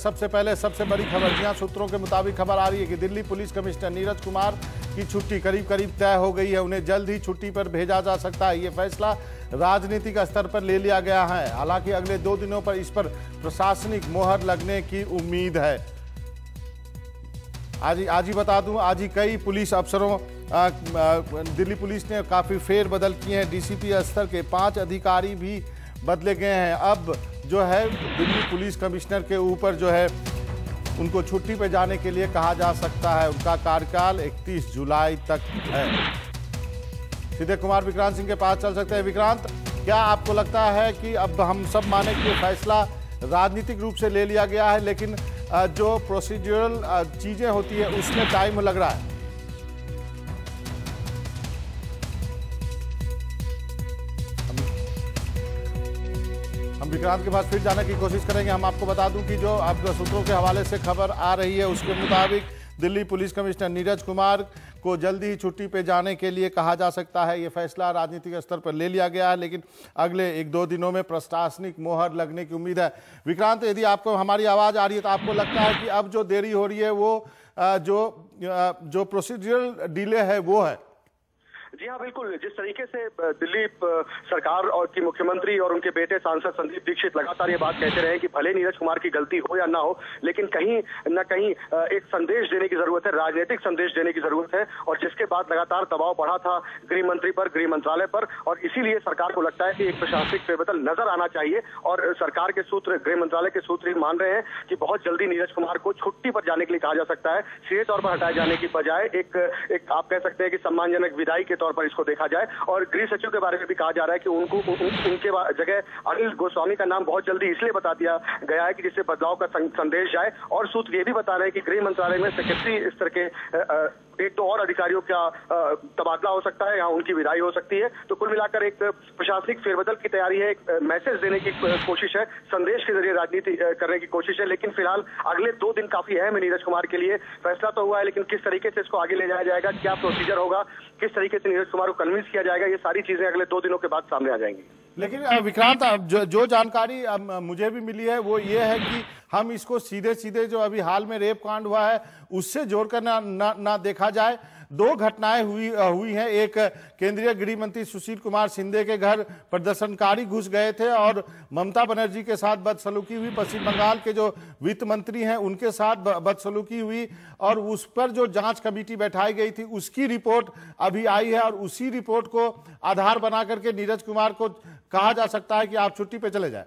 सबसे पहले सबसे बड़ी खबर, जहां सूत्रों के मुताबिक खबर आ रही है कि दिल्ली पुलिस कमिश्नर नीरज कुमार की छुट्टी करीब करीब तय हो गई है। उन्हें जल्द ही छुट्टी पर भेजा जा सकता है। ये फैसला राजनीतिक स्तर पर ले लिया गया है। हालांकि अगले 2 दिनों पर इस पर प्रशासनिक मोहर लगने की उम्मीद है। आज ही बता दूं, आज ही कई पुलिस अफसरों दिल्ली पुलिस ने काफ़ी फेरबदल किए हैं। डीसीपी स्तर के 5 अधिकारी भी बदले गए हैं। अब जो है दिल्ली पुलिस कमिश्नर के ऊपर जो है उनको छुट्टी पर जाने के लिए कहा जा सकता है। उनका कार्यकाल 31 जुलाई तक है। सीधे कुमार विक्रांत सिंह के पास चल सकते हैं। विक्रांत, क्या आपको लगता है कि अब हम सब माने कि ये फैसला राजनीतिक रूप से ले लिया गया है, लेकिन जो प्रोसीड्यूरल चीजें होती है उसमें टाइम लग रहा है? हम विक्रांत के पास फिर जाने की कोशिश करेंगे। हम आपको बता दूं कि जो अब सूत्रों के हवाले से खबर आ रही है उसके मुताबिक दिल्ली पुलिस कमिश्नर नीरज कुमार को जल्दी ही छुट्टी पे जाने के लिए कहा जा सकता है। ये फैसला राजनीतिक स्तर पर ले लिया गया है, लेकिन अगले 1-2 दिनों में प्रशासनिक मोहर लगने की उम्मीद है। विक्रांत, यदि आपको हमारी आवाज़ आ रही है तो आपको लगता है कि अब जो देरी हो रही है वो जो प्रोसीड्यूरल डिले है वो है? जी हाँ, बिल्कुल। जिस तरीके से दिल्ली सरकार और की मुख्यमंत्री और उनके बेटे सांसद संदीप दीक्षित लगातार ये बात कहते रहे कि भले नीरज कुमार की गलती हो या ना हो, लेकिन कहीं न कहीं एक संदेश देने की जरूरत है, राजनीतिक संदेश देने की जरूरत है। और जिसके बाद लगातार दबाव बढ़ा था गृह मंत्री पर, गृह मंत्रालय पर, और इसीलिए सरकार को लगता है कि एक प्रशासनिक फेरबदल नजर आना चाहिए। और सरकार के सूत्र, गृह मंत्रालय के सूत्र मान रहे हैं कि बहुत जल्दी नीरज कुमार को छुट्टी पर जाने के लिए कहा जा सकता है। सीधे तौर पर हटाए जाने की बजाय एक आप कह सकते हैं कि सम्मानजनक विदाई के तौर पर इसको देखा जाए। और गृह सचिव के बारे में भी कहा जा रहा है कि उनके जगह अनिल गोस्वामी का नाम बहुत जल्दी इसलिए बता दिया गया है कि जिससे बदलाव का संदेश जाए। और सूत्र ये भी बता रहे हैं कि गृह मंत्रालय में सेक्रेटरी स्तर के 1-2 और अधिकारियों का तबादला हो सकता है, यहाँ उनकी विदाई हो सकती है। तो कुल मिलाकर एक प्रशासनिक फेरबदल की तैयारी है, एक मैसेज देने की कोशिश है, संदेश के जरिए राजनीति करने की कोशिश है। लेकिन फिलहाल अगले 2 दिन काफी अहम है नीरज कुमार के लिए। फैसला तो हुआ है, लेकिन किस तरीके से इसको आगे ले जाया जाएगा, क्या प्रोसीजर होगा, किस तरीके से नीरज कुमार को कन्विंस किया जाएगा, ये सारी चीजें अगले 2 दिनों के बाद सामने आ जाएंगी। लेकिन विक्रांत, जो जानकारी मुझे भी मिली है वो ये है कि हम इसको सीधे सीधे जो अभी हाल में रेप कांड हुआ है उससे जोड़कर ना देखा जाए। 2 घटनाएं हुई हैं। एक, केंद्रीय गृह मंत्री सुशील कुमार शिंदे के घर प्रदर्शनकारी घुस गए थे और ममता बनर्जी के साथ बदसलूकी हुई। पश्चिम बंगाल के जो वित्त मंत्री हैं उनके साथ बदसलूकी हुई और उस पर जो जांच कमेटी बैठाई गई थी उसकी रिपोर्ट अभी आई है। और उसी रिपोर्ट को आधार बना करके नीरज कुमार को कहा जा सकता है कि आप छुट्टी पे चले जाए।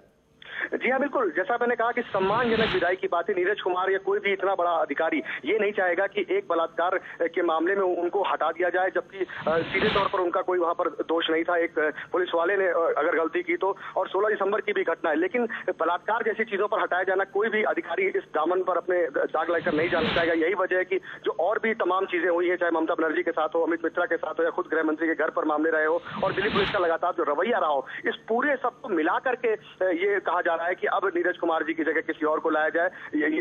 जी हाँ, बिल्कुल। जैसा मैंने कहा कि सम्मानजनक विदाई की बात है। नीरज कुमार या कोई भी इतना बड़ा अधिकारी ये नहीं चाहेगा कि एक बलात्कार के मामले में उनको हटा दिया जाए, जबकि सीधे तौर पर उनका कोई वहां पर दोष नहीं था। एक पुलिस वाले ने अगर गलती की तो, और 16 दिसंबर की भी घटना है। लेकिन बलात्कार जैसी चीजों पर हटाया जाना, कोई भी अधिकारी इस दामन पर अपने दाग लगाकर नहीं जाना चाहेगा। यही वजह है कि जो और भी तमाम चीजें हुई है, चाहे ममता बनर्जी के साथ हो, अमित मित्रा के साथ हो, या खुद गृह मंत्री के घर पर मामले रहे हो, और दिल्ली पुलिस का लगातार जो रवैया रहा हो, इस पूरे सबको मिला करके ये कहा जा रहा है कि अब नीरज कुमार जी की जगह किसी और को लाया जाए।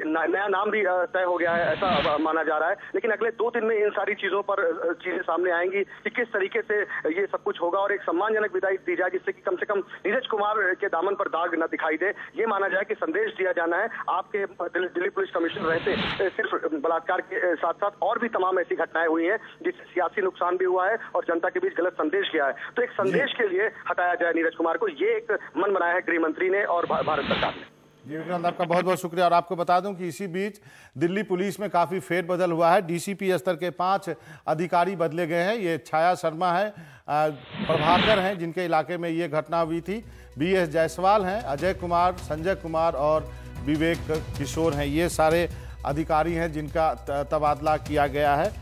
नया नाम भी तय हो गया है, ऐसा माना जा रहा है। लेकिन अगले 2 दिन में इन सारी चीजों पर चीजें सामने आएंगी कि किस तरीके से ये सब कुछ होगा, और एक सम्मानजनक विदाई दी जाए जिससे कि कम से कम नीरज कुमार के दामन पर दाग न दिखाई दे। ये माना जाए कि संदेश दिया जाना है आपके दिल्ली पुलिस कमिश्नर रहते सिर्फ बलात्कार के साथ साथ और भी तमाम ऐसी घटनाएं हुई हैं जिससे सियासी नुकसान भी हुआ है और जनता के बीच गलत संदेश गया है। तो एक संदेश के लिए हटाया जाए नीरज कुमार को, ये एक मन बनाया है गृह मंत्री ने और भारत सरकार ने। जी विक्रांत, आपका बहुत बहुत शुक्रिया। और आपको बता दूं कि इसी बीच दिल्ली पुलिस में काफ़ी फेरबदल हुआ है। डीसीपी स्तर के 5 अधिकारी बदले गए हैं। ये छाया शर्मा है, प्रभाकर हैं जिनके इलाके में ये घटना हुई थी, BS जायसवाल हैं, अजय कुमार, संजय कुमार और विवेक किशोर हैं। ये सारे अधिकारी हैं जिनका तबादला किया गया है।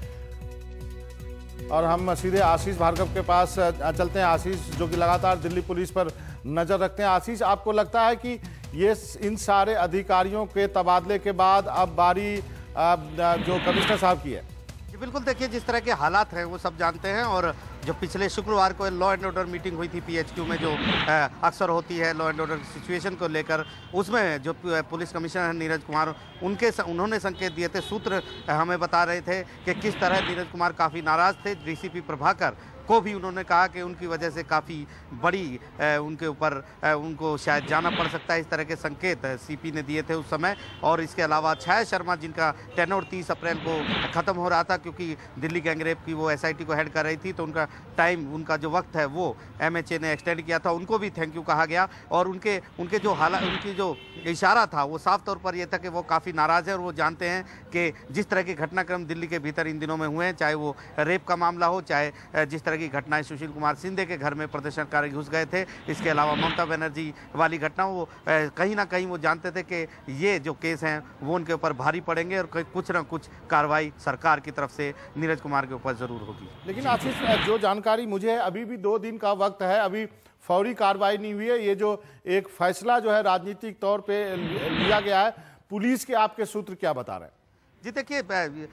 और हम सीधे आशीष भार्गव के पास चलते हैं। आशीष, जो कि लगातार दिल्ली पुलिस पर नज़र रखते हैं। आशीष, आपको लगता है कि ये इन सारे अधिकारियों के तबादले के बाद अब बारी जो कमिश्नर साहब की है? बिल्कुल, देखिए जिस तरह के हालात हैं वो सब जानते हैं। और जो पिछले शुक्रवार को लॉ एंड ऑर्डर मीटिंग हुई थी PHQ में, जो अक्सर होती है लॉ एंड ऑर्डर सिचुएशन को लेकर, उसमें जो पुलिस कमिश्नर हैं नीरज कुमार, उन्होंने संकेत दिए थे। सूत्र हमें बता रहे थे कि किस तरह नीरज कुमार काफ़ी नाराज़ थे। DCP प्रभाकर को भी उन्होंने कहा कि उनकी वजह से काफ़ी बड़ी उनके ऊपर उनको शायद जाना पड़ सकता है। इस तरह के संकेत सीपी ने दिए थे उस समय। और इसके अलावा छाया शर्मा, जिनका टेन्योर 30 अप्रैल को ख़त्म हो रहा था क्योंकि दिल्ली गैंगरेप की वो एसआईटी को हेड कर रही थी, तो उनका टाइम, उनका जो वक्त है वो एमएचए ने एक्सटेंड किया था, उनको भी थैंक यू कहा गया। और उनके जो हालात, उनकी जो इशारा था वो साफ तौर पर यह था कि वो काफ़ी नाराज़ है और वो जानते हैं कि जिस तरह के घटनाक्रम दिल्ली के भीतर इन दिनों में हुए हैं, चाहे वो रेप का मामला हो, चाहे जिस तरह की घटनाएं सुशील कुमार शिंदे के घर में प्रदर्शनकारी घुस गए थे, इसके अलावा ममता बनर्जी वाली घटना, वो कहीं ना कहीं वो जानते थे कि ये जो केस हैं वो उनके ऊपर भारी पड़ेंगे और कुछ ना कुछ कार्रवाई सरकार की तरफ से नीरज कुमार के ऊपर जरूर होगी। लेकिन आशीष, जो जानकारी मुझे है, अभी भी 2 दिन का वक्त है, अभी फौरी कार्रवाई नहीं हुई है। ये जो एक फैसला जो है राजनीतिक तौर पे लिया गया है, पुलिस के आपके सूत्र क्या बता रहे हैं? जी देखिए,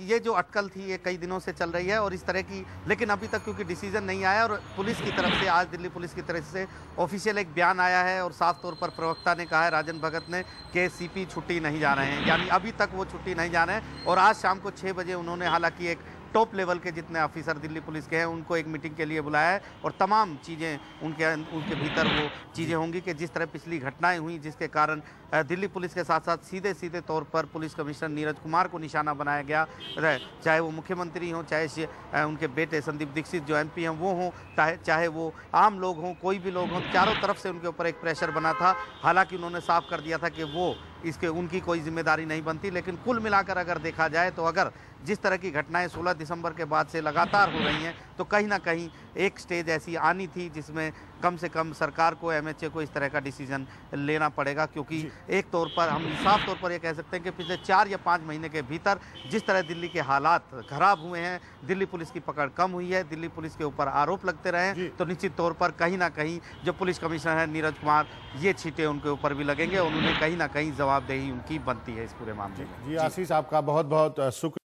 ये जो अटकल थी ये कई दिनों से चल रही है और इस तरह की, लेकिन अभी तक क्योंकि डिसीजन नहीं आया और पुलिस की तरफ से, आज दिल्ली पुलिस की तरफ से ऑफिशियल एक बयान आया है और साफ तौर पर प्रवक्ता ने कहा है, राजन भगत ने, कि सीपी छुट्टी नहीं जा रहे हैं, यानी अभी तक वो छुट्टी नहीं जा रहे हैं। और आज शाम को 6 बजे उन्होंने हालांकि एक टॉप लेवल के जितने ऑफिसर दिल्ली पुलिस के हैं उनको एक मीटिंग के लिए बुलाया है और तमाम चीज़ें उनके भीतर वो चीज़ें होंगी कि जिस तरह पिछली घटनाएं हुई जिसके कारण दिल्ली पुलिस के साथ साथ सीधे सीधे तौर पर पुलिस कमिश्नर नीरज कुमार को निशाना बनाया गया, चाहे वो मुख्यमंत्री हों, चाहे उनके बेटे संदीप दीक्षित जो एमपी हैं वो हों, चाहे वो आम लोग हों, कोई भी लोग हों, चारों तरफ से उनके ऊपर एक प्रेशर बना था। हालांकि उन्होंने साफ कर दिया था कि वो उनकी कोई जिम्मेदारी नहीं बनती। लेकिन कुल मिलाकर अगर देखा जाए तो अगर जिस तरह की घटनाएं 16 दिसंबर के बाद से लगातार हो रही हैं तो कहीं ना कहीं एक स्टेज ऐसी आनी थी जिसमें कम से कम सरकार को, एमएचए को इस तरह का डिसीजन लेना पड़ेगा, क्योंकि एक तौर पर हम साफ तौर पर ये कह सकते हैं कि पिछले 4 या 5 महीने के भीतर जिस तरह दिल्ली के हालात खराब हुए हैं, दिल्ली पुलिस की पकड़ कम हुई है, दिल्ली पुलिस के ऊपर आरोप लगते रहे, तो निश्चित तौर पर कहीं ना कहीं जो पुलिस कमिश्नर है नीरज कुमार, ये छींटे उनके ऊपर भी लगेंगे और उन्हें कहीं ना कहीं जवाबदेही उनकी बनती है इस पूरे मामले में। जी आशीष, आपका बहुत बहुत शुक्रिया।